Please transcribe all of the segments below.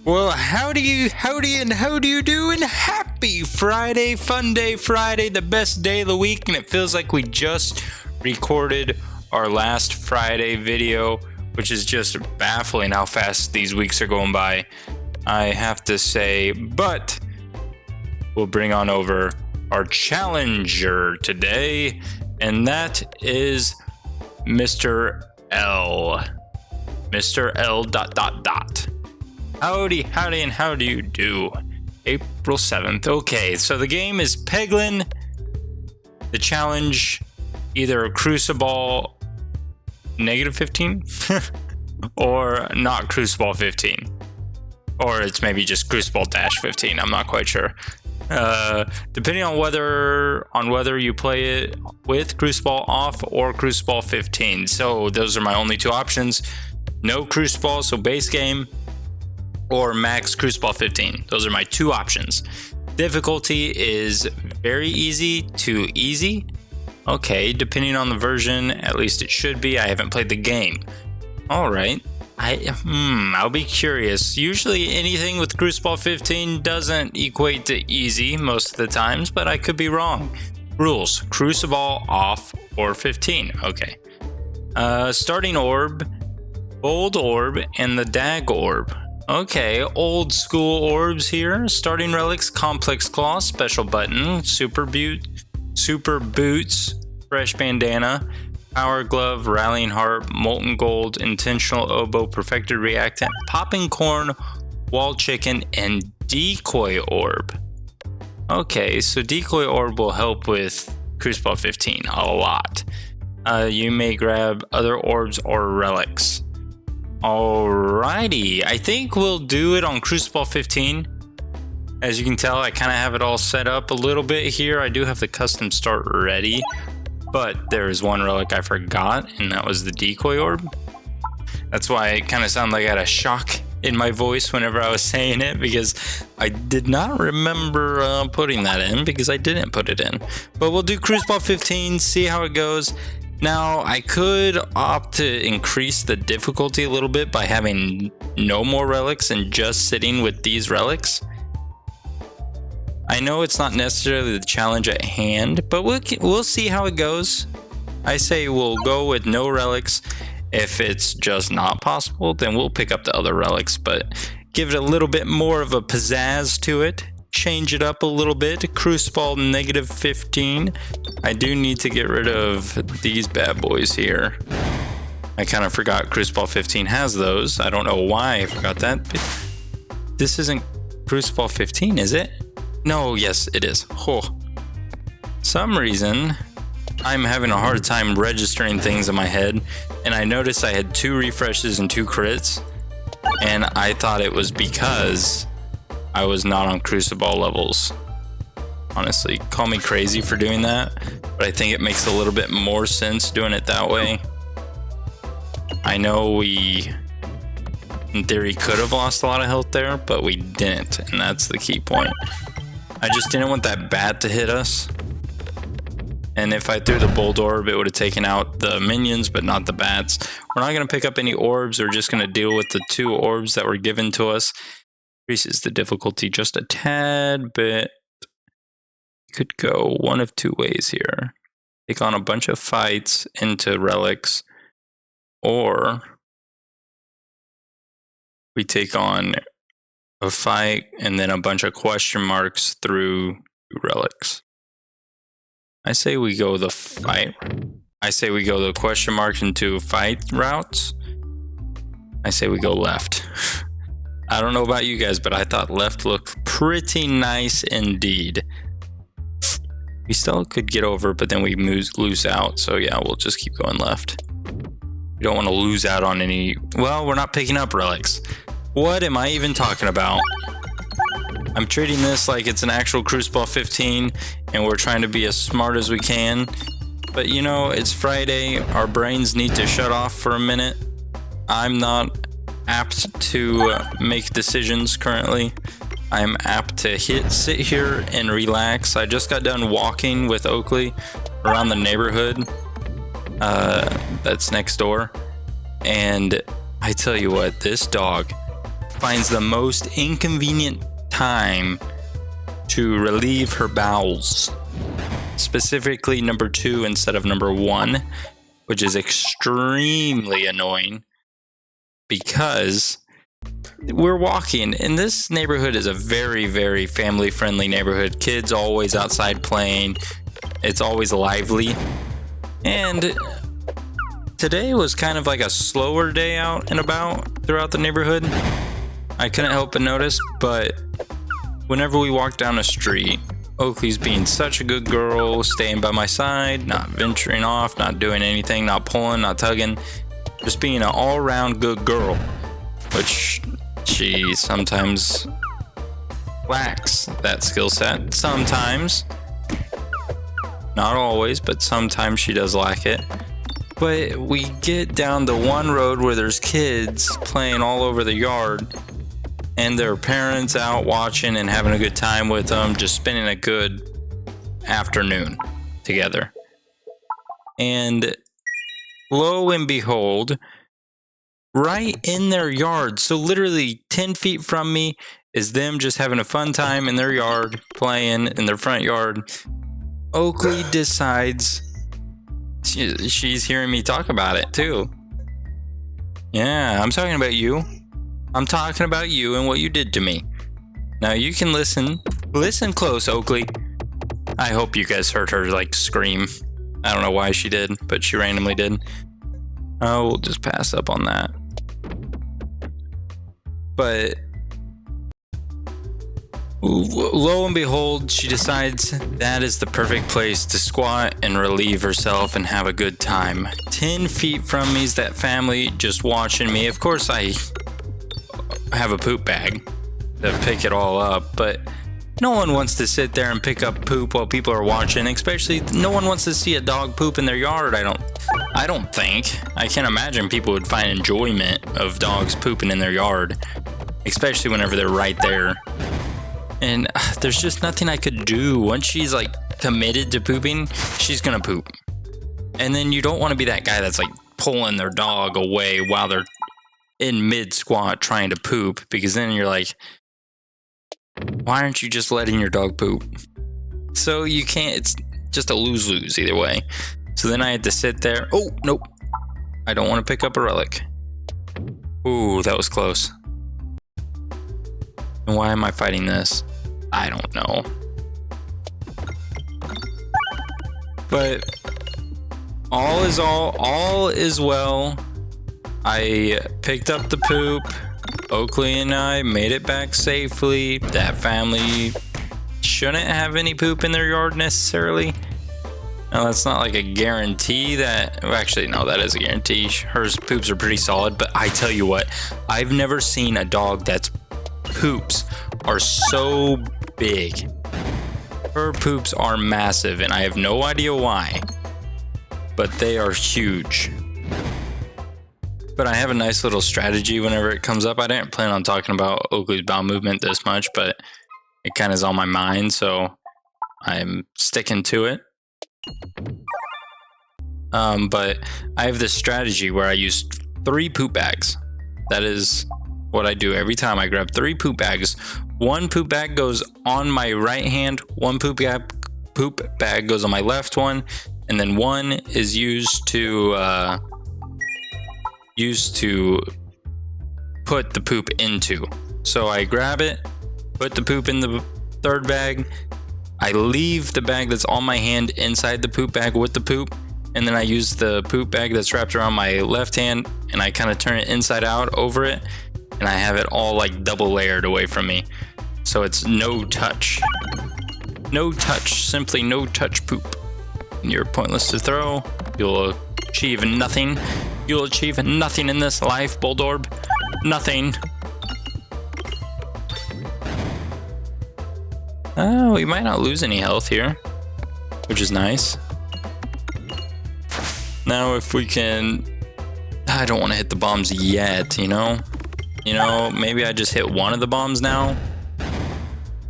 Well, how do you do, and happy Friday, fun day Friday, the best day of the week, and it feels like we just recorded our last Friday video, which is just baffling how fast these weeks are going by, I have to say, but we'll bring on over our challenger today, and that is Mr. L. Mr. L. ... Howdy, and how do you do? April 7th. Okay, so the game is Peglin. The challenge, either a Cruciball -15 or not Cruciball 15. Or it's maybe just Cruciball -15. I'm not quite sure. Depending on whether you play it with Cruciball off or Cruciball 15. So those are my only two options. No Cruciball, so base game, or max Cruciball 15. Those are my two options. Difficulty is very easy to easy. Okay, depending on the version, at least it should be. I haven't played the game. All right. I'll be curious. Usually anything with Cruciball 15 doesn't equate to easy most of the times, but I could be wrong. Rules: Cruciball off or 15. Okay. Starting orb, bold orb, and the dag orb. Okay, old school orbs here. Starting relics: complex claw, special button, super boots, fresh bandana, power glove, rallying heart, molten gold, intentional oboe, perfected reactant, popping corn, wall chicken, and decoy orb. Okay, so decoy orb will help with Cruciball 15 a lot. You may grab other orbs or relics. Alrighty, I think we'll do it on Cruciball 15. As you can tell, I kind of have it all set up a little bit here. I do have the custom start ready, but there is one relic I forgot, and that was the decoy orb. That's why it kind of sounded like I had a shock in my voice whenever I was saying it, because I did not remember putting that in, because I didn't put it in. But we'll do Cruciball 15, see how it goes. Now, I could opt to increase the difficulty a little bit by having no more relics and just sitting with these relics. I know it's not necessarily the challenge at hand, but we'll see how it goes. I say we'll go with no relics. If it's just not possible, then we'll pick up the other relics, but give it a little bit more of a pizzazz to it. Change it up a little bit. Cruciball -15. I do need to get rid of these bad boys here. I kind of forgot Cruciball 15 has those. I don't know why I forgot that. But this isn't Cruciball 15, is it? No, yes, it is. Oh. Some reason I'm having a hard time registering things in my head, and I noticed I had 2 refreshes and 2 crits, and I thought it was because I was not on Cruciball levels. Honestly, call me crazy for doing that, but I think it makes a little bit more sense doing it that way. I know we, in theory, could have lost a lot of health there, but we didn't, and that's the key point. I just didn't want that bat to hit us. And if I threw the bold orb, it would have taken out the minions, but not the bats. We're not going to pick up any orbs. We're just going to deal with the 2 orbs that were given to us. Increases the difficulty just a tad bit. Could go one of 2 ways here. Take on a bunch of fights into relics, or we take on a fight and then a bunch of question marks through relics. I say we go the fight. I say we go the question marks into fight routes. I say we go left. I don't know about you guys, but I thought left looked pretty nice indeed. We still could get over, but then we lose out. So yeah, we'll just keep going left. We don't want to lose out on any... Well, we're not picking up relics. What am I even talking about? I'm treating this like it's an actual Cruciball 15, and we're trying to be as smart as we can. But you know, it's Friday. Our brains need to shut off for a minute. I'm not apt to make decisions currently. I'm apt to sit here and relax. I just got done walking with Oakley around the neighborhood that's next door, and I tell you what, this dog finds the most inconvenient time to relieve her bowels. Specifically number 2 instead of number 1, which is extremely annoying because we're walking, and this neighborhood is a very, very family-friendly neighborhood. Kids always outside playing. It's always lively. And today was kind of like a slower day out and about throughout the neighborhood. I couldn't help but notice, but whenever we walk down a street, Oakley's being such a good girl, staying by my side, not venturing off, not doing anything, not pulling, not tugging, just being an all-around good girl, which she sometimes lacks that skill set. Sometimes, not always, but sometimes she does lack it. But we get down the one road where there's kids playing all over the yard, and their parents out watching and having a good time with them, just spending a good afternoon together. And lo and behold, right in their yard, so literally 10 feet from me, is them just having a fun time in their yard, playing in their front yard. Oakley decides she's hearing me talk about it too. Yeah, I'm talking about you. I'm talking about you and what you did to me. Now you can listen close, Oakley. I hope you guys heard her like scream. I don't know why she did, but she randomly did. Oh, we'll just pass up on that. But lo and behold, she decides that is the perfect place to squat and relieve herself and have a good time. 10 feet from me is that family just watching me. Of course, I have a poop bag to pick it all up, but no one wants to sit there and pick up poop while people are watching, especially no one wants to see a dog poop in their yard. I don't think. I can't imagine people would find enjoyment of dogs pooping in their yard, especially whenever they're right there. And there's just nothing I could do. Once she's like committed to pooping, she's gonna poop. And then you don't want to be that guy that's like pulling their dog away while they're in mid squat trying to poop, because then you're like, why aren't you just letting your dog poop? So you can't, it's just a lose-lose either way. So then I had to sit there. Oh, nope. I don't want to pick up a relic. Ooh, that was close. And why am I fighting this? I don't know. But all is well. I picked up the poop. Oakley and I made it back safely. That family shouldn't have any poop in their yard necessarily. Now, that's not like a guarantee that... Well, actually, no, that is a guarantee. Her poops are pretty solid, but I tell you what, I've never seen a dog that's poops are so big. Her poops are massive, and I have no idea why, but they are huge. But I have a nice little strategy whenever it comes up. I didn't plan on talking about Oakley's bowel movement this much, but it kind of is on my mind, so I'm sticking to it. But I have this strategy where I use 3 poop bags. That is what I do every time. I grab 3 poop bags. 1 poop bag goes on my right hand, 1 poop bag goes on my left one, and then 1 is used to put the poop into. So I grab it, put the poop in the 3rd bag, I leave the bag that's on my hand inside the poop bag with the poop, and then I use the poop bag that's wrapped around my left hand, and I kind of turn it inside out over it, and I have it all like double layered away from me. So it's no touch. No touch, simply no touch poop. You're pointless to throw. You'll achieve nothing. You'll achieve nothing in this life, Bulldorb. Nothing. Oh, we might not lose any health here, which is nice. Now if we can... I don't want to hit the bombs yet, you know? Maybe I just hit one of the bombs now.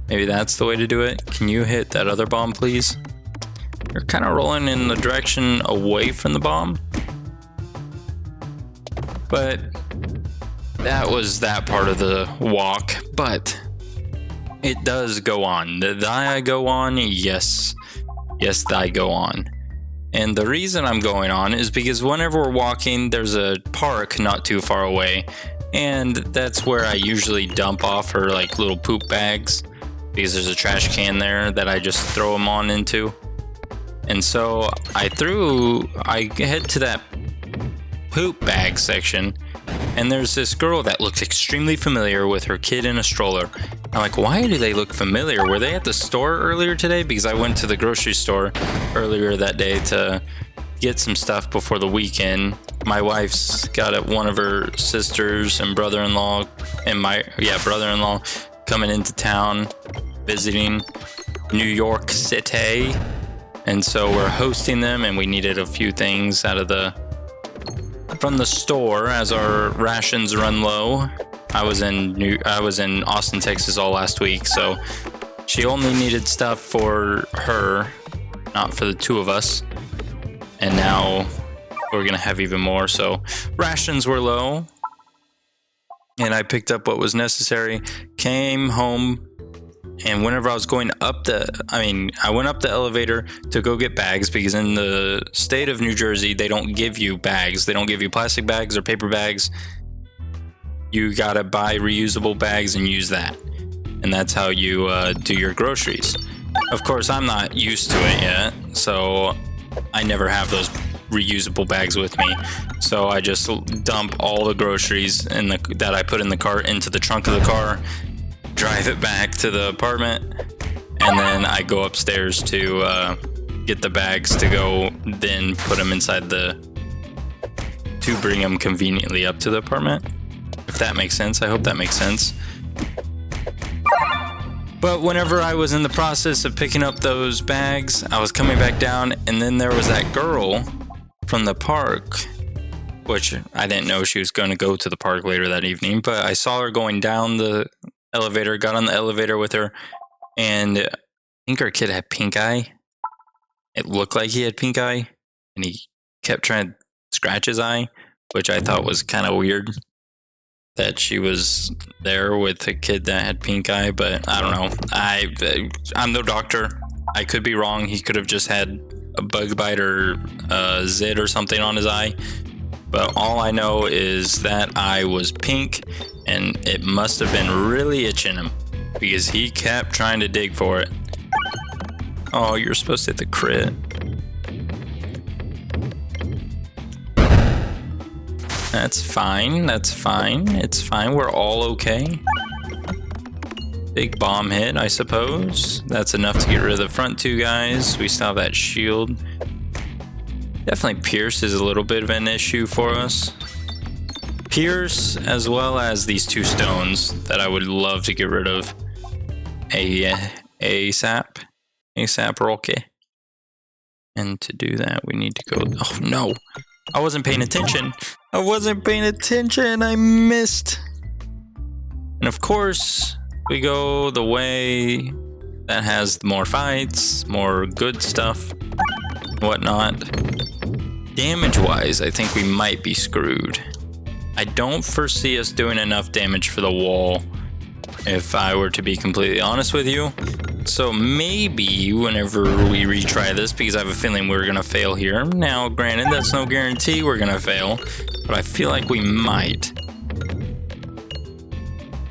Maybe that's the way to do it. Can you hit that other bomb, please? You're kind of rolling in the direction away from the bomb. But that was that part of the walk, but it does go on. Did I go on? Yes. Yes, I go on. And the reason I'm going on is because whenever we're walking, there's a park not too far away. And that's where I usually dump off her like little poop bags, because there's a trash can there that I just throw them on into. And so I head to that poop bag section, and there's this girl that looks extremely familiar with her kid in a stroller. I'm like, why do they look familiar? Were they at the store earlier today? Because I went to the grocery store earlier that day to get some stuff before the weekend. My wife's got one of her sisters and brother-in-law and brother-in-law coming into town visiting New York City. And so we're hosting them, and we needed a few things from the store as our rations run low. I was in Austin, Texas all last week, so she only needed stuff for her, not for the two of us. And now we're gonna have even more, so rations were low, and I picked up what was necessary, came home, and whenever I was going up I went up the elevator to go get bags, because in the state of New Jersey, they don't give you bags. They don't give you plastic bags or paper bags. You gotta buy reusable bags and use that. And that's how you do your groceries. Of course, I'm not used to it yet, so I never have those reusable bags with me. So I just dump all the groceries that I put in the cart into the trunk of the car, drive it back to the apartment, and then I go upstairs to get the bags to go, then put them inside to bring them conveniently up to the apartment. If that makes sense. I hope that makes sense. But whenever I was in the process of picking up those bags, I was coming back down, and then there was that girl from the park, which I didn't know she was going to go to the park later that evening, but I saw her going down the elevator, got on the elevator with her, and I think her kid had pink eye. It looked like he had pink eye, and he kept trying to scratch his eye, which I thought was kind of weird that she was there with a kid that had pink eye, but I don't know. I'm no doctor. I could be wrong. He could have just had a bug bite or a zit or something on his eye. But all I know is that eye was pink, and it must have been really itching him, because he kept trying to dig for it. Oh, you're supposed to hit the crit. That's fine. That's fine. It's fine. We're all okay. Big bomb hit, I suppose. That's enough to get rid of the front two guys. We still have that shield. Definitely Pierce is a little bit of an issue for us. Pierce, as well as these two stones that I would love to get rid of. ASAP. ASAP Rocky. And to do that, we need to go... Oh, no. I wasn't paying attention. I missed. And of course, we go the way that has more fights, more good stuff, whatnot. Damage-wise, I think we might be screwed. I don't foresee us doing enough damage for the wall, if I were to be completely honest with you. So maybe whenever we retry this, because I have a feeling we're going to fail here. Now, granted, that's no guarantee we're going to fail, but I feel like we might.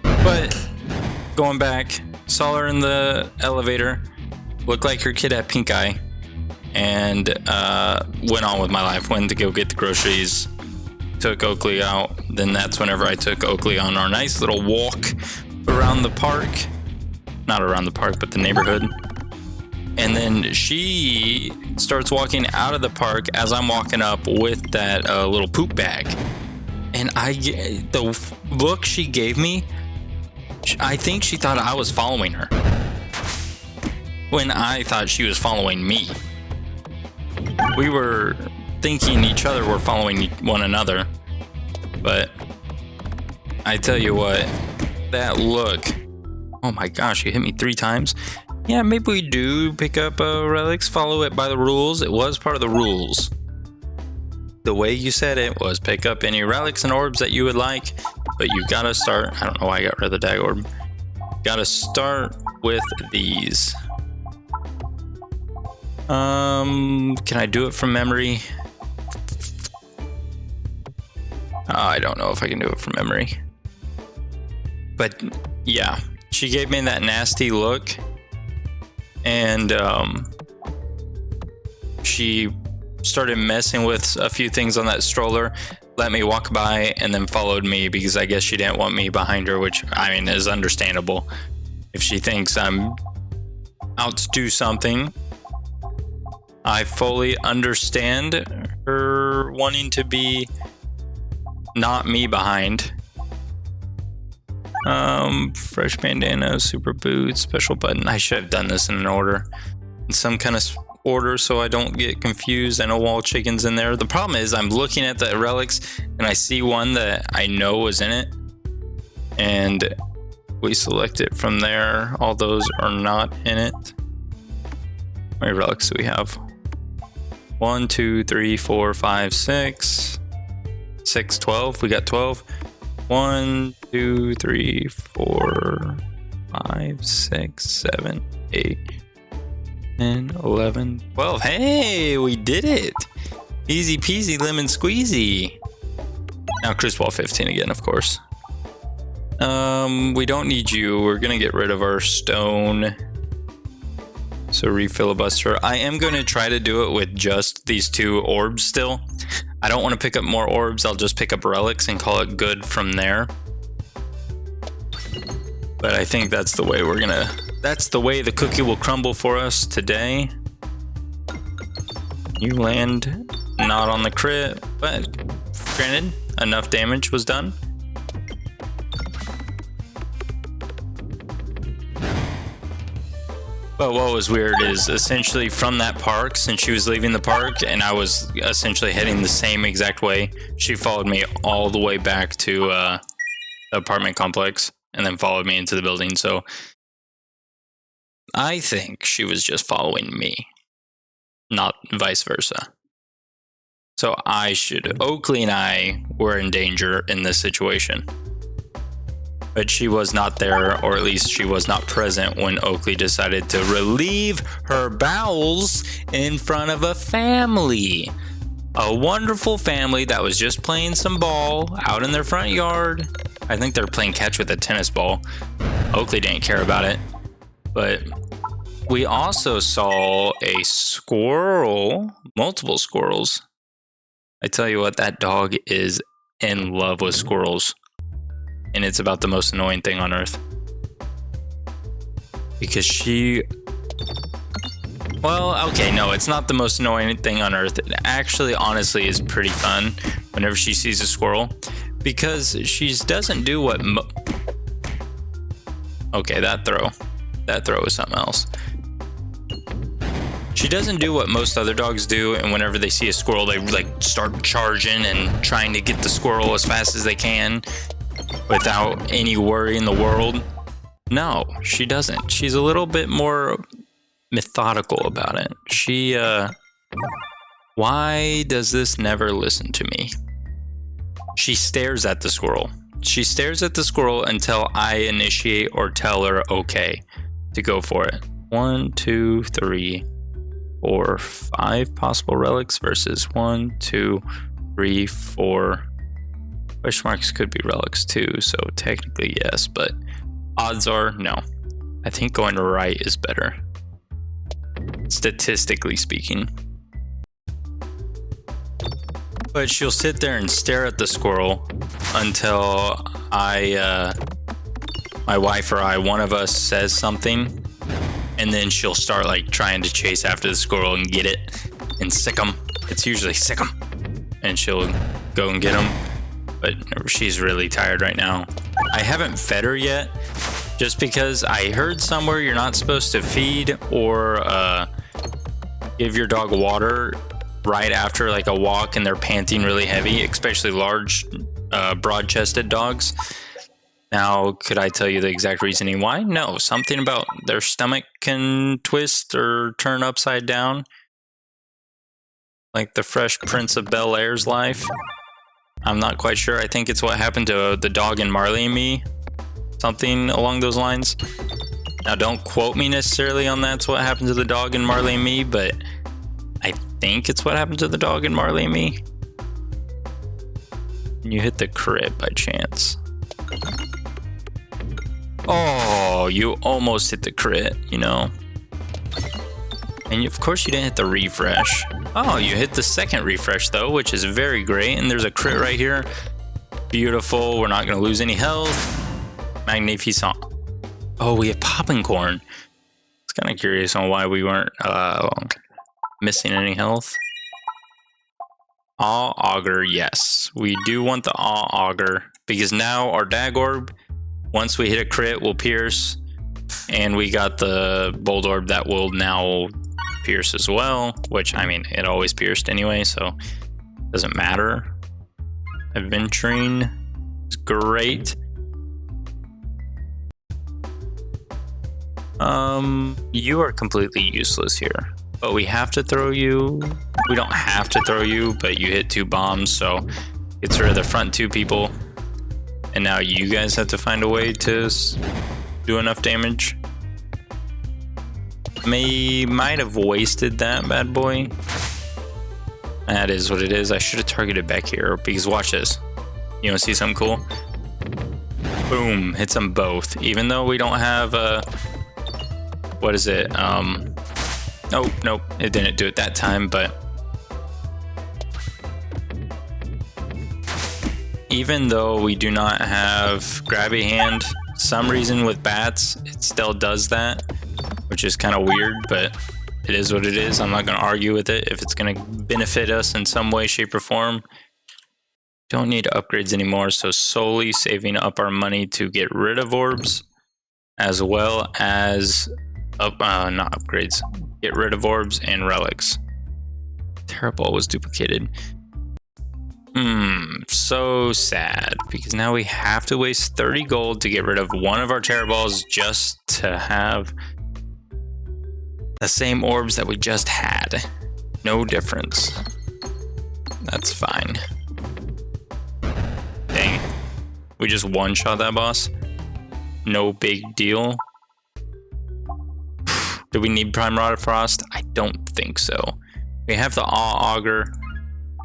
But going back, saw her in the elevator, looked like her kid had pink eye, and went on with my life. Went to go get the groceries, took Oakley out. Then that's whenever I took Oakley on our nice little walk around the park. Not around the park, but the neighborhood. And then she starts walking out of the park as I'm walking up with that little poop bag. And the look she gave me, I think she thought I was following her, when I thought she was following me. We were thinking each other were following one another. But I tell you what, that look... Oh my gosh, you hit me 3 times. Yeah, maybe we do pick up relics, follow it by the rules. It was part of the rules. The way you said it was pick up any relics and orbs that you would like, but you gotta start. I don't know why I got rid of the dag orb. Gotta start with these. Can I do it from memory? I don't know if I can do it from memory. But yeah, she gave me that nasty look, and she started messing with a few things on that stroller, let me walk by, and then followed me because I guess she didn't want me behind her, which I mean is understandable. If she thinks I'm out to do something, I fully understand her wanting to be not me behind. Fresh bandana, super boots, special button. I should have done this in an order, in some kind of order, so I don't get confused. I know wall chicken's in there. The problem is I'm looking at the relics and I see one that I know was in it, and we select it from there. All those are not in it. How many relics do we have? 1, 2, 3, 4, 5, 6. 6, 12. We got 12. 1, 2, 3, 4, 5, 6, 7, 8, 10, 11, 12. Hey, we did it. Easy peasy lemon squeezy. Now Cruciball 15 again, of course. We don't need you. We're gonna get rid of our stone. So refilibuster. I am going to try to do it with just these 2 orbs still. I don't want to pick up more orbs. I'll just pick up relics and call it good from there. But I think that's the way that's the way the cookie will crumble for us today. You land not on the crit, but granted, enough damage was done. But what was weird is essentially from that park, since she was leaving the park and I was essentially heading the same exact way, she followed me all the way back to the apartment complex and then followed me into the building. So I think she was just following me, not vice versa. So Oakley and I were in danger in this situation. But she was not there, or at least she was not present when Oakley decided to relieve her bowels in front of a family. A wonderful family that was just playing some ball out in their front yard. I think they're playing catch with a tennis ball. Oakley didn't care about it. But we also saw a squirrel, multiple squirrels. I tell you what, that dog is in love with squirrels. And it's about the most annoying thing on earth. Because well, okay, no, it's not the most annoying thing on earth. It actually, honestly, is pretty fun whenever she sees a squirrel. Because she doesn't do what okay, that throw is something else. She doesn't do what most other dogs do, and whenever they see a squirrel, they like start charging and trying to get the squirrel as fast as they can. Without any worry in the world. No, she doesn't. She's a little bit more methodical about it. Why does this never listen to me? She stares at the squirrel. She stares at the squirrel until I initiate or tell her okay to go for it. 1, 2, 3, 4, 5 possible relics versus 1, 2, 3, 4. Question marks could be relics too, so technically yes, but odds are no. I think going right is better, statistically speaking. But she'll sit there and stare at the squirrel until my wife or one of us says something, and then she'll start like trying to chase after the squirrel and get it and sick him. It's usually sick him, and she'll go and get him. But she's really tired right now. I haven't fed her yet, just because I heard somewhere you're not supposed to feed or give your dog water right after like a walk and they're panting really heavy, especially large, broad-chested dogs. Now, could I tell you the exact reasoning why? No, something about their stomach can twist or turn upside down, like the Fresh Prince of Bel-Air's life. I'm not quite sure. I think it's what happened to the dog in Marley and Me. Something along those lines. Now, don't quote me necessarily on that's what happened to the dog in Marley and Me, but I think it's what happened to the dog in Marley and Me. You hit the crit by chance. Oh, you almost hit the crit, you know. And of course you didn't hit the refresh. Oh, you hit the second refresh though, which is very great. And there's a crit right here. Beautiful. We're not going to lose any health. Magnificent. Oh, we have popping corn. I was kind of curious on why we weren't missing any health. Awe Augur, yes. We do want the Awe Augur because now our Dag Orb, once we hit a crit, will pierce. And we got the Bold Orb that will now pierce as well, which, I mean, it always pierced anyway, so it doesn't matter. Adventuring is great. You are completely useless here, but we have to throw you. We don't have to throw you, but you hit 2 bombs, so gets rid of the front 2 people. And now you guys have to find a way to do enough damage. Might have wasted that bad boy. That is what it is. I should have targeted back here because watch this. You want to see something cool? Boom, hits them both. Even though we don't have what is it? Nope, it didn't do it that time, but even though we do not have grabby hand, some reason with bats, it still does that, which is kind of weird, but it is what it is. I'm not going to argue with it. If it's going to benefit us in some way, shape, or form, don't need upgrades anymore. So solely saving up our money to get rid of orbs, as well as not upgrades. Get rid of orbs and relics. Terraball was duplicated. So sad, because now we have to waste 30 gold to get rid of one of our Terraballs just to have the same orbs that we just had. No difference. That's fine. Dang. We just one-shot that boss. No big deal. Do we need Prime Rod of Frost? I don't think so. We have the Awe Augur.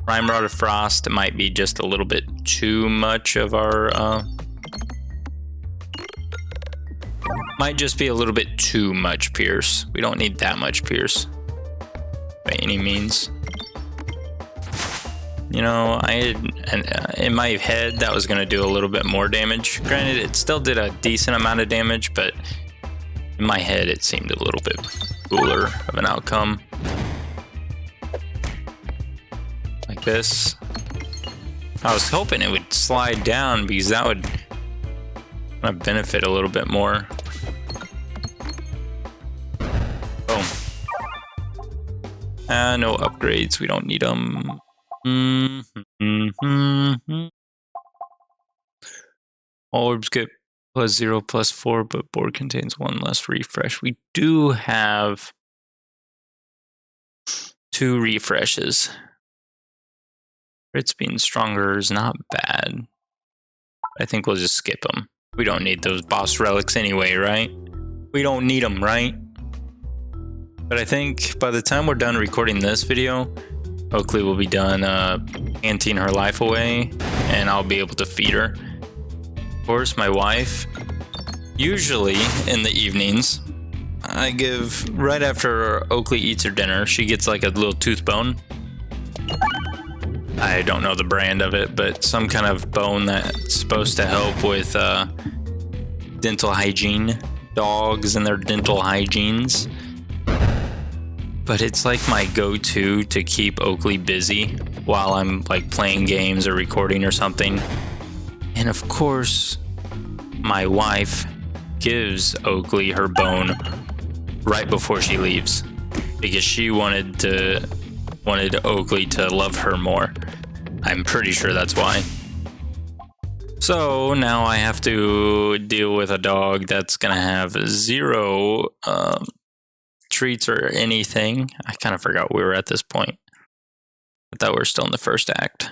Prime Rod of Frost might be just a little bit too much of our... might just be a little bit too much Pierce. We don't need that much Pierce by any means. You know, I had, in my head, that was going to do a little bit more damage. Granted, it still did a decent amount of damage, but in my head, it seemed a little bit cooler of an outcome. Like this. I was hoping it would slide down because that would benefit a little bit more. Boom. No upgrades. We don't need them. All orbs get +0, +4, but board contains 1 less refresh. We do have 2 refreshes. Crits being stronger is not bad. I think we'll just skip them. We don't need those boss relics anyway, right? We don't need them, right? But I think by the time we're done recording this video, Oakley will be done anting her life away, and I'll be able to feed her. Of course, my wife, usually in the evenings, I give, right after Oakley eats her dinner, she gets like a little tooth bone. I don't know the brand of it, but some kind of bone that's supposed to help with dental hygiene, dogs and their dental hygienes. But it's like my go-to to keep Oakley busy while I'm like playing games or recording or something. And of course, my wife gives Oakley her bone right before she leaves because she wanted Oakley to love her more. I'm pretty sure that's why. So now I have to deal with a dog that's gonna have 0 treats or anything. I kind of forgot we were at this point. I thought we were still in the first act.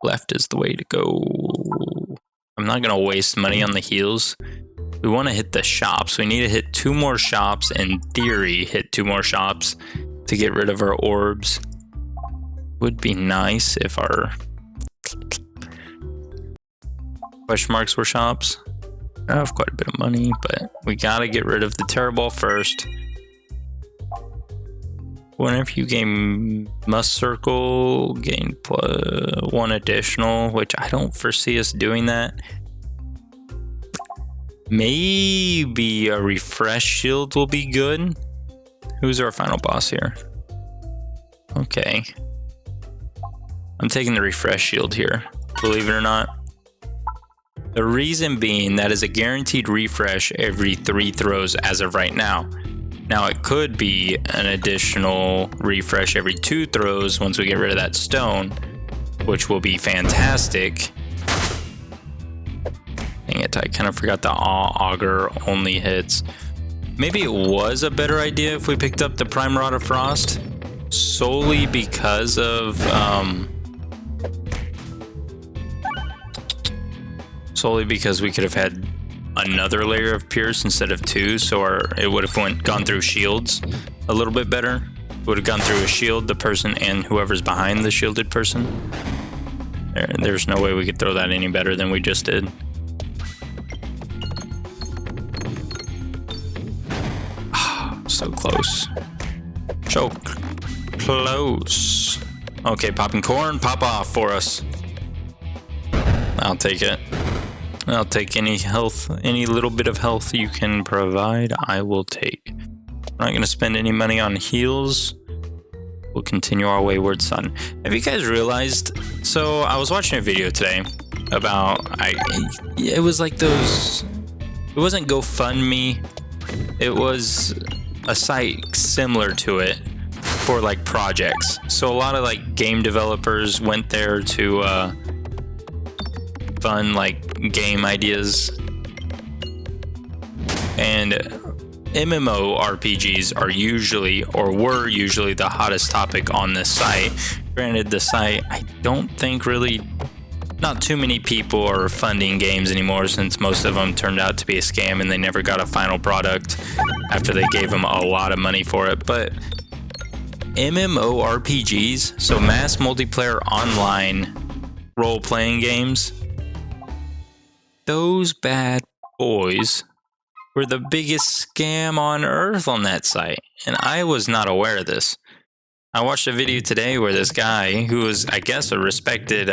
Left is the way to go. I'm not going to waste money on the heals. We want to hit the shops. We need to hit 2 more shops. In theory, hit 2 more shops to get rid of our orbs. Would be nice if our question marks were shops. I have quite a bit of money, but we got to get rid of the Terror Ball first. Whenever you gain must circle, gain +1 additional, which I don't foresee us doing that. Maybe a refresh shield will be good. Who's our final boss here? Okay. I'm taking the refresh shield here, believe it or not. The reason being that is a guaranteed refresh every 3 throws as of right now. Now it could be an additional refresh every 2 throws once we get rid of that stone, which will be fantastic. Dang it, I kind of forgot the auger only hits. Maybe it was a better idea if we picked up the Prime Rod of Frost, solely because of we could have had another layer of Pierce instead of 2, so it would have gone through shields a little bit better. Would have gone through a shield, the person, and whoever's behind the shielded person. There's no way we could throw that any better than we just did. So close. So close. Okay, popping corn, pop off for us. I'll take it. I'll take any health, any little bit of health you can provide, I will take. I'm not going to spend any money on heals. We'll continue our wayward son. Have you guys realized? So I was watching a video today about, it was like those, it wasn't GoFundMe. It was a site similar to it for like projects. So a lot of like game developers went there to, fun like game ideas, and MMORPGs are usually, or were usually, the hottest topic on this site. Granted, the site, I don't think really, not too many people are funding games anymore, since most of them turned out to be a scam and they never got a final product after they gave them a lot of money for it. But MMORPGs, so mass multiplayer online role-playing games, those bad boys were the biggest scam on earth on that site, and I was not aware of this. I watched a video today where this guy, who was, I guess, a respected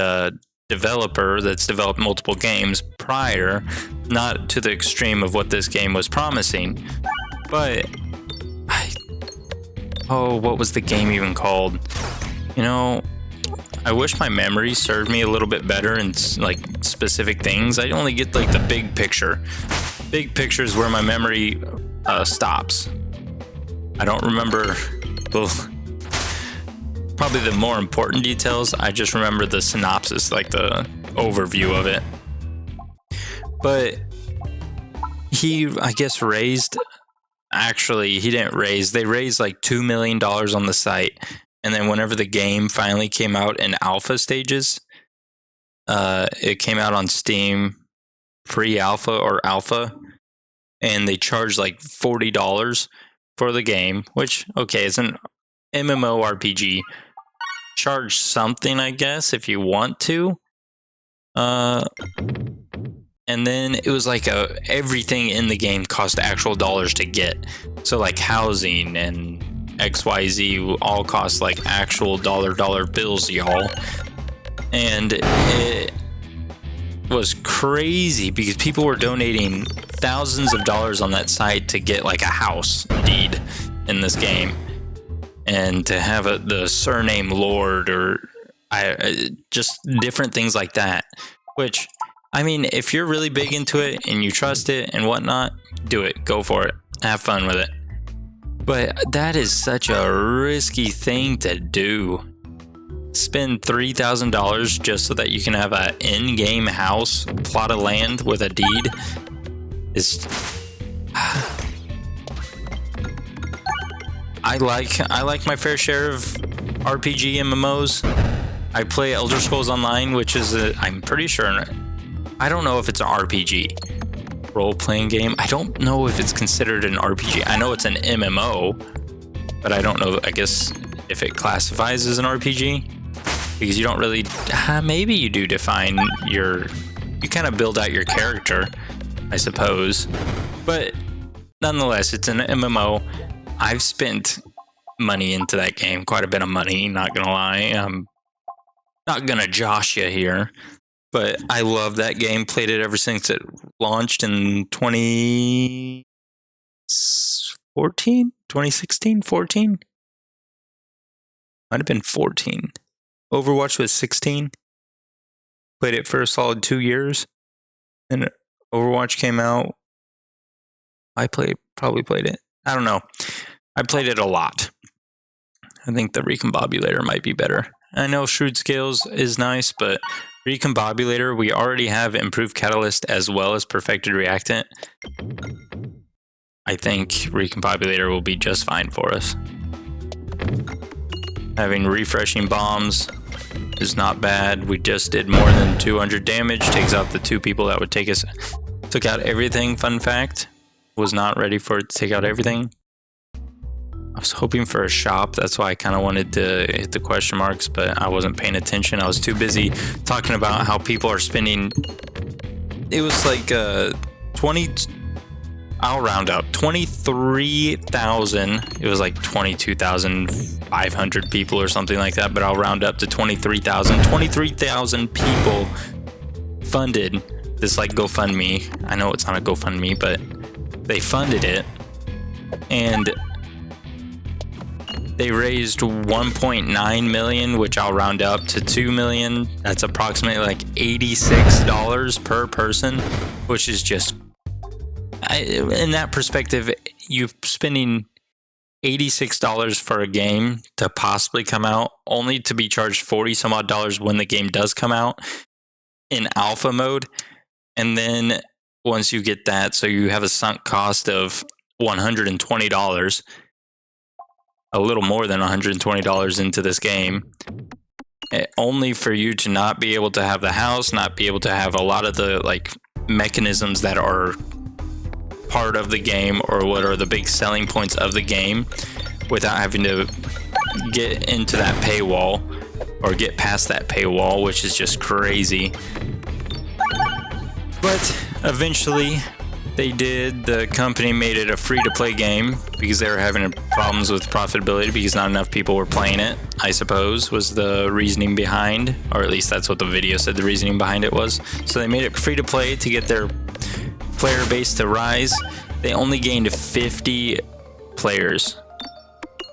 developer that's developed multiple games prior, not to the extreme of what this game was promising, but what was the game even called? You know, I wish my memory served me a little bit better in like specific things. I only get like the big picture. Big picture is where my memory stops. I don't remember probably the more important details. I just remember the synopsis, like the overview of it. But he, I guess, he didn't raise. They raised like $2 million on the site. And then whenever the game finally came out in alpha stages, it came out on Steam, pre-alpha or alpha, and they charged like $40 for the game, which, okay, it's an MMORPG. Charge something, I guess, if you want to. And then it was like everything in the game cost actual dollars to get. So like housing and XYZ all cost like actual dollar bills, y'all. And it was crazy because people were donating thousands of dollars on that site to get like a house deed in this game, and to have the surname Lord, or just different things like that. Which, I mean, if you're really big into it and you trust it and whatnot, do it. Go for it. Have fun with it. But that is such a risky thing to do. Spend $3,000 just so that you can have an in-game house, plot of land with a deed. Is I like my fair share of RPG MMOs. I play Elder Scrolls Online, which is I'm pretty sure, I don't know if it's an RPG role-playing game. I don't know if it's considered an RPG. I know it's an MMO, but I don't know, I guess, if it classifies as an RPG, because you don't really, maybe you do define you kind of build out your character, I suppose, but nonetheless, it's an MMO. I've spent money into that game, quite a bit of money, not gonna lie. I'm not gonna josh you here, but I love that game. Played it ever since it launched in 2014, 2016, 14. Might have been 14. Overwatch was 16. Played it for a solid 2 years. And Overwatch came out. I probably played it. I don't know. I played it a lot. I think the Recombobulator might be better. I know Shrewd Scales is nice, but Recombobulator, we already have improved Catalyst as well as perfected Reactant. I think Recombobulator will be just fine for us. Having refreshing bombs is not bad. We just did more than 200 damage. Takes out the 2 people that would take us. Took out everything, fun fact. Was not ready for it to take out everything. I was hoping for a shop. That's why I kind of wanted to hit the question marks, but I wasn't paying attention. I was too busy talking about how people are spending. It was like 20. I'll round up 23,000. It was like 22,500 people or something like that, but I'll round up to 23,000. 23,000 people funded this like GoFundMe. I know it's not a GoFundMe, but they funded it, and they raised 1.9 million, which I'll round up to 2 million. That's approximately like $86 per person, which is just, in that perspective, you're spending $86 for a game to possibly come out, only to be charged 40 some odd dollars when the game does come out in alpha mode. And then once you get that, so you have a sunk cost of $120, a little more than $120 into this game, only for you to not be able to have the house, not be able to have a lot of the like mechanisms that are part of the game or what are the big selling points of the game, without having to get into that paywall or get past that paywall, which is just crazy. But eventually the company made it a free-to-play game because they were having problems with profitability because not enough people were playing it, I suppose, was the reasoning behind, or at least that's what the video said the reasoning behind it was. So they made it free-to-play to get their player base to rise. They only gained 50 players,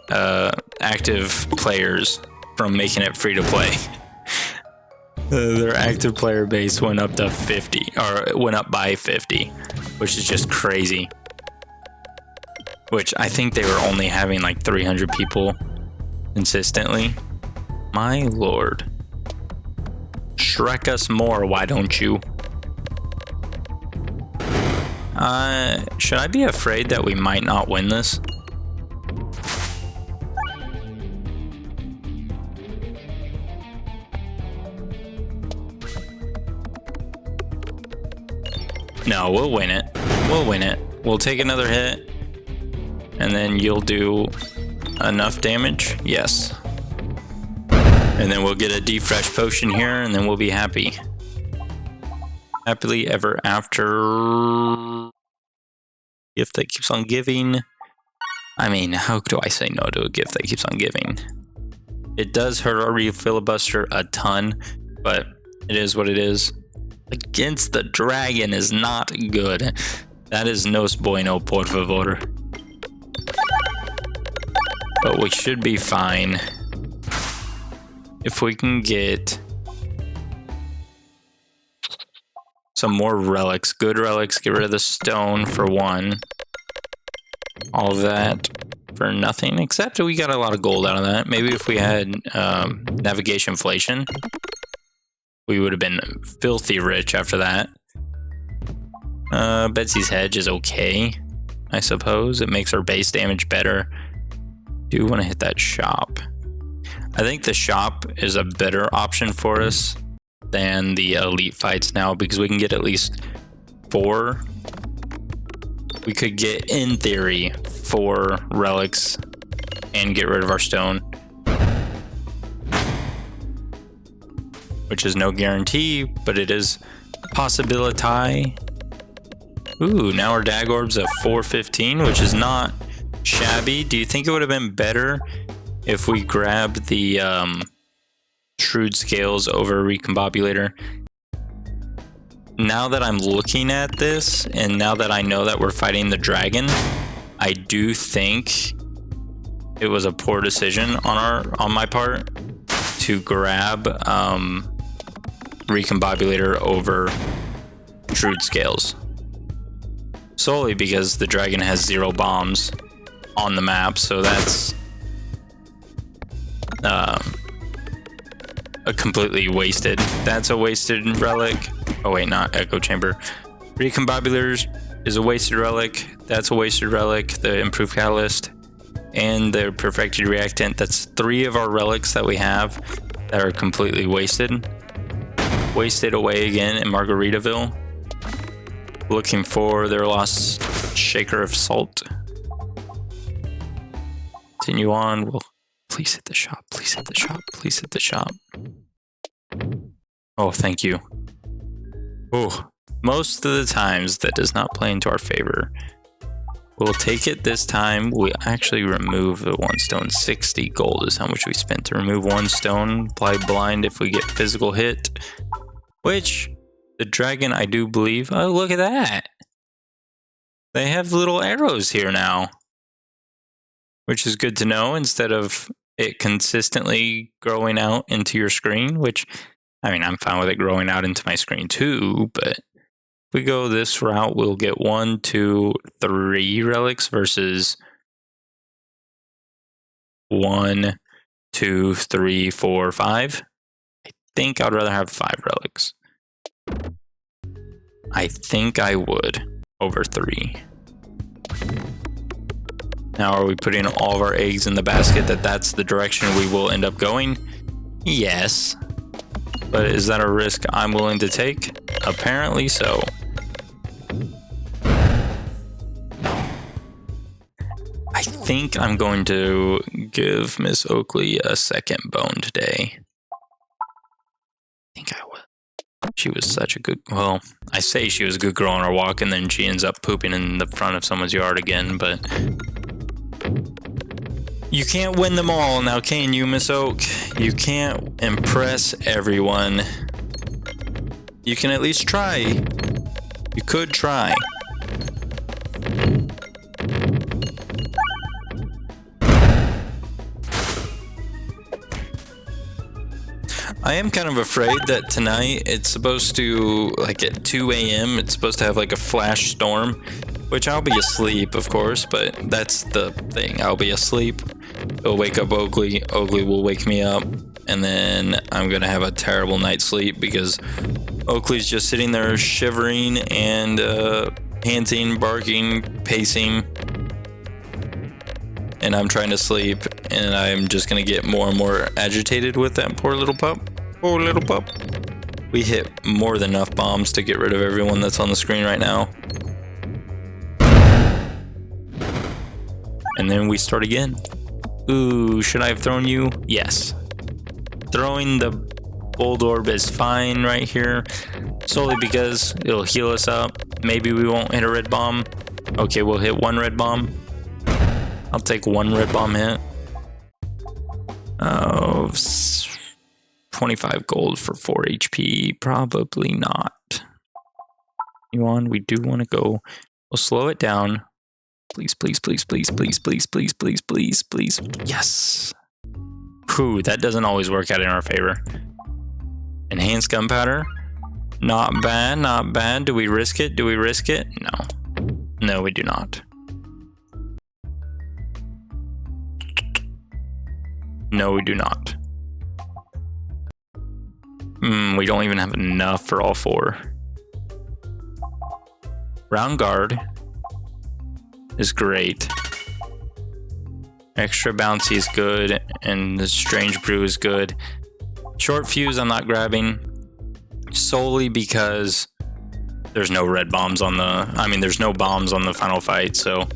active players, from making it free-to-play. Their active player base went up to 50, or went up by 50, which is just crazy. Which I think they were only having like 300 people consistently. My lord. Shrek us more, why don't you? Should I be afraid that we might not win this? No, we'll win it. We'll win it. We'll take another hit, and then you'll do enough damage. Yes. And then we'll get a defresh potion here, and then we'll be happy. Happily ever after. Gift that keeps on giving. I mean, how do I say no to a gift that keeps on giving? It does hurt our filibuster a ton, but it is what it is. Against the dragon is not good. That is nos bueno, por favor. But we should be fine. If we can get some more relics, good relics, get rid of the stone for one. All that for nothing, except we got a lot of gold out of that. Maybe if we had navigation inflation, we would have been filthy rich after that. Betsy's Hedge is okay, I suppose. It makes our base damage better. Do want to hit that shop. I think the shop is a better option for us than the elite fights now, because we can get at least 4. We could get, in theory, 4 relics and get rid of our stone, which is no guarantee, but it is a possibility. Ooh, now our dag orbs at 415, which is not shabby. Do you think it would have been better if we grabbed the shrewd scales over recombobulator? Now that I'm looking at this, and now that I know that we're fighting the dragon, I do think it was a poor decision on my part to grab recombobulator over shrewd scales, solely because the dragon has 0 bombs on the map, so that's a completely wasted. That's a wasted relic. Oh wait, not echo chamber. Recombobulator is a wasted relic. That's a wasted relic. The improved catalyst and the perfected reactant. That's 3 of our relics that we have that are completely wasted. Wasted away again in Margaritaville. Looking for their lost shaker of salt. Continue on. We'll please hit the shop. Please hit the shop. Please hit the shop. Oh, thank you. Oh, most of the times that does not play into our favor. We'll take it this time. We actually remove the 1 stone. 60 gold is how much we spent to remove 1 stone. Apply blind if we get physical hit. Which, the dragon, I do believe. Oh, look at that. They have little arrows here now. Which is good to know, instead of it consistently growing out into your screen, which, I mean, I'm fine with it growing out into my screen too, but if we go this route, we'll get 1, 2, 3 relics versus 1, 2, 3, 4, 5. I think I'd rather have 5 relics. I think I would over 3. Now, are we putting all of our eggs in the basket that's the direction we will end up going? Yes. But is that a risk I'm willing to take? Apparently so. I think I'm going to give Miss Oakley a second bone today. I think I will. She was such a good, well, I say she was a good girl on her walk, and then she ends up pooping in the front of someone's yard again, but you can't win them all now, can you, Miss Oak? You can't impress everyone. You can at least try. You could try. I am kind of afraid that tonight it's supposed to, like at 2 a.m., it's supposed to have like a flash storm, which I'll be asleep, of course, but that's the thing. I'll be asleep. It'll wake up Oakley. Oakley will wake me up, and then I'm going to have a terrible night's sleep because Oakley's just sitting there shivering and panting, barking, pacing, and I'm trying to sleep, and I'm just going to get more and more agitated with that poor little pup. Poor little pup. We hit more than enough bombs to get rid of everyone that's on the screen right now. And then we start again. Ooh, should I have thrown you? Yes. Throwing the bold orb is fine right here, solely because it'll heal us up. Maybe we won't hit a red bomb. Okay, we'll hit 1 red bomb. I'll take 1 red bomb hit. Oh, 25 gold for 4 HP. Probably not. You on? We do want to go. We'll slow it down. Please, please, please, please, please, please, please, please, please, please. Yes. Whew, that doesn't always work out in our favor. Enhanced gunpowder. Not bad, not bad. Do we risk it? Do we risk it? No. No, we do not. No, we do not. We don't even have enough for all 4. Round guard is great. Extra bouncy is good, and the strange brew is good. Short fuse I'm not grabbing solely because there's no red bombs on the, there's no bombs on the final fight, so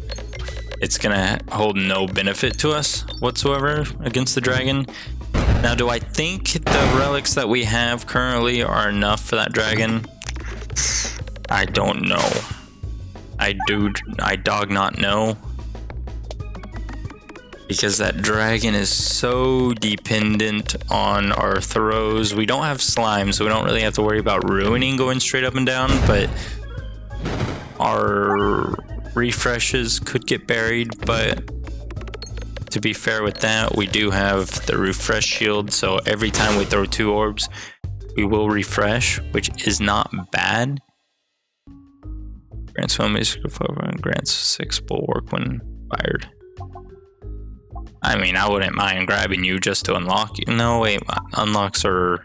it's gonna hold no benefit to us whatsoever against the dragon. Now, do I think the relics that we have currently are enough for that dragon? I don't know. I dog not know. Because that dragon is so dependent on our throws. We don't have slime, so we don't really have to worry about ruining going straight up and down, but our refreshes could get buried. But to be fair with that, we do have the refresh shield, so every time we throw 2 orbs, we will refresh, which is not bad. Grants 1 magic forever and grants 6 bulwark when fired. I wouldn't mind grabbing you just to unlock you. No, wait, unlocks are...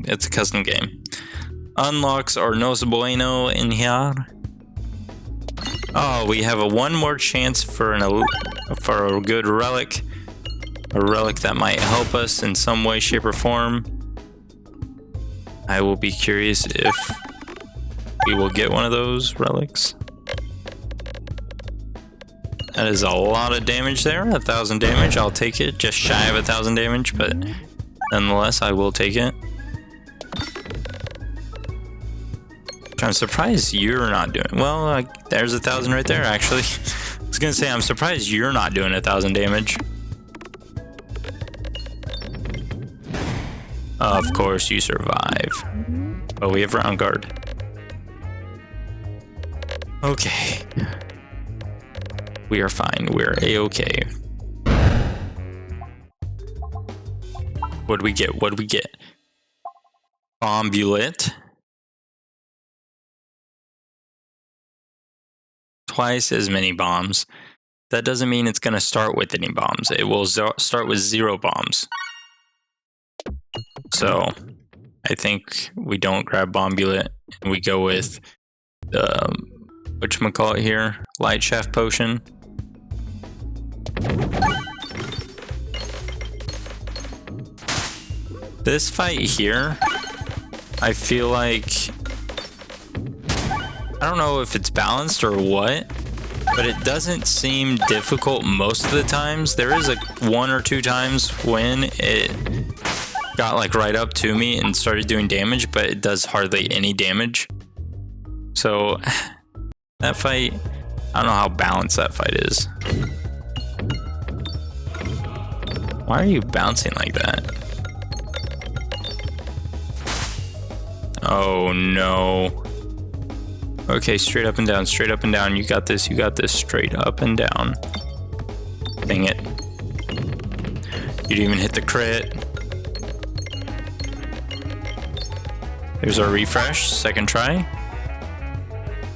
It's a custom game. Unlocks are no bueno in here. Oh, we have one more chance for a good relic. A relic that might help us in some way, shape, or form. I will be curious if we will get one of those relics. That is a lot of damage there. 1,000 damage. I'll take it. Just shy of 1,000 damage, but nonetheless, I will take it. I'm surprised you're not doing well. There's 1,000 right there. Actually, I was gonna say I'm surprised you're not doing 1,000 damage. Of course, you survive. But we have round guard. Okay. We are fine. We're a-okay. What'd we get? What'd we get? Bombulet. Twice as many bombs. That doesn't mean it's going to start with any bombs. It will start with 0 bombs. So, I think we don't grab Bombulet and we go with the, whatchamacallit here? Light Shaft Potion. This fight here, I feel like, I don't know if it's balanced or what, but it doesn't seem difficult most of the times. There is 1 or 2 times when it got like right up to me and started doing damage, but it does hardly any damage. So that fight, I don't know how balanced that fight is. Why are you bouncing like that? Oh no. Okay, straight up and down, straight up and down. You got this, straight up and down. Dang it. You didn't even hit the crit. There's our refresh, second try.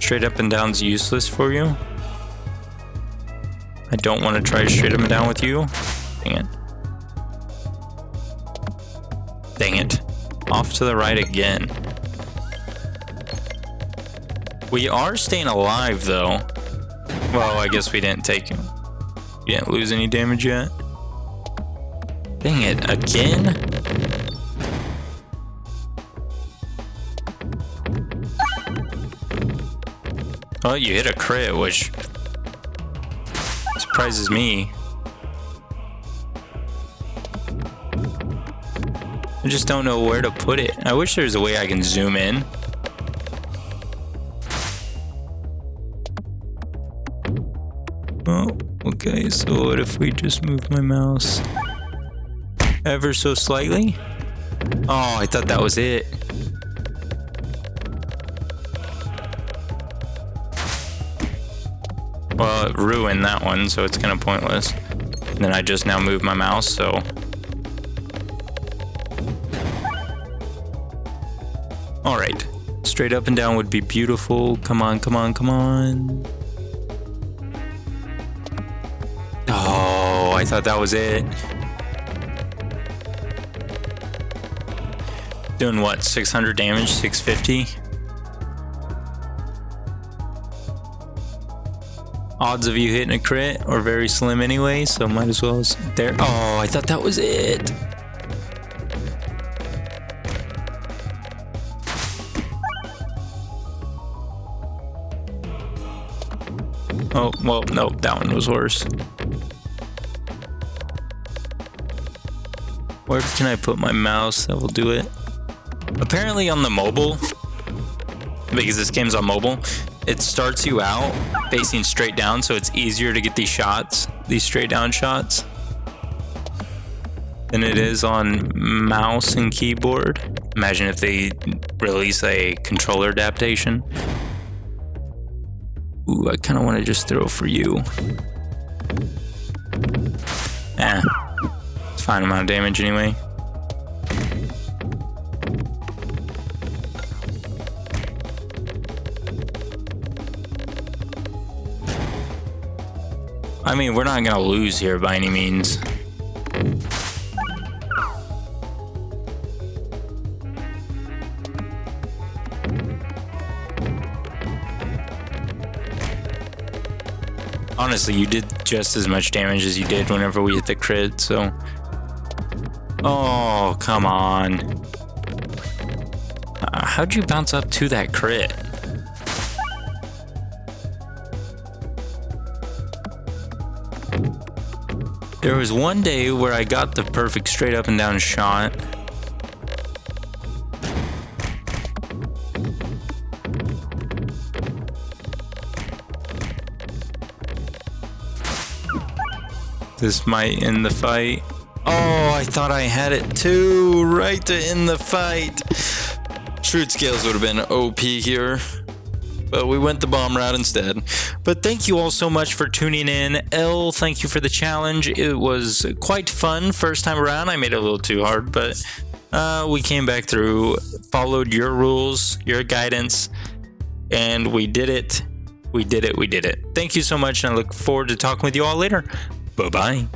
Straight up and down's useless for you. I don't want to try straight up and down with you. Dang it. Dang it. Off to the right again. We are staying alive, though. Well, I guess we didn't take him. We didn't lose any damage yet. Dang it, again? Oh, you hit a crit, which surprises me. I just don't know where to put it. I wish there was a way I can zoom in. Oh, okay, so what if we just move my mouse ever so slightly? Oh, I thought that was it. Well, it ruined that one, so it's kind of pointless. And then I just now move my mouse, so... Alright. Straight up and down would be beautiful. Come on, come on, come on. Oh, I thought that was it. Doing what? 600 damage? 650? odds of you hitting a crit are very slim anyway, so might as well. There. Oh, I thought that was it. Oh, well, no, that one was worse. Where can I put my mouse that will do it? Apparently on the mobile, because this game's on mobile, it starts you out facing straight down, so it's easier to get these shots, these straight down shots, than it is on mouse and keyboard. Imagine if they release a controller adaptation. Ooh, I kind of want to just throw for you. It's fine amount of damage anyway. I mean, we're not gonna lose here by any means. Honestly, you did just as much damage as you did whenever we hit the crit, so... Oh, come on. How'd you bounce up to that crit? There was one day where I got the perfect straight up and down shot. This might end the fight. Oh, I thought I had it too, right to end the fight. Shrewd Scales would have been OP here, but we went the bomb route instead. But thank you all so much for tuning in. Elle, thank you for the challenge. It was quite fun first time around. I made it a little too hard, but we came back through, followed your rules, your guidance, and we did it. We did it. We did it. Thank you so much, and I look forward to talking with you all later. Bye-bye.